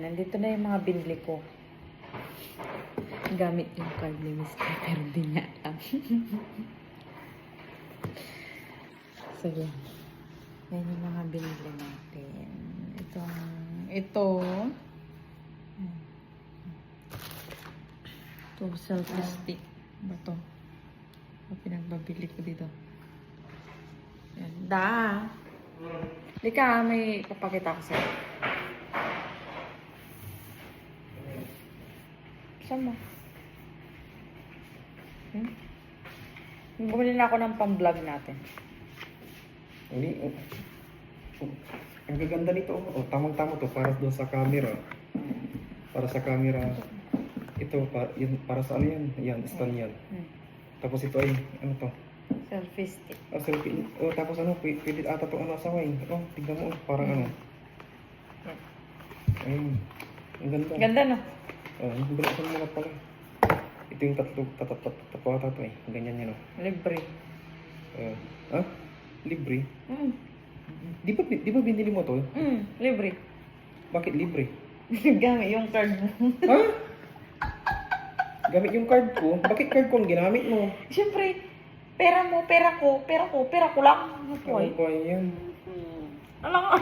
nandito na yung mga binili ko. Gamit yung card ni Mr. pero di niya alam. So, yan. Yan yung mga binili natin. Ito, selfie stick. Ba to? Pinagbabili ko dito. Yan. Hindi ka, may papakita ko sa'yo. Saan mo? Bumili na ako ng pang-vlog natin. Hindi. Ang gaganda nito. Tamang-tama to para doon sa camera. Para sa camera. Ito, para sa ano yan? Yan, stand yan. Tapos ito ay, ano to? Selfie stick. Selfie. Tapos ano, pwede ata itong ano sa wine. Tignan mo, parang ano. Ayun. Ang ganda. Ganda, no? Binuksan mo na pala. Ito yung tatlo eh. Ganyan yan, Libre. Libre? Di ba binili mo to? Libre. Bakit libre? Gamit yung card mo. Ha? Gamit yung card ko? Bakit card ko ang ginamit mo? Siyempre, pera mo, pera ko lang. Ano po Ano ba yan? Alam ka.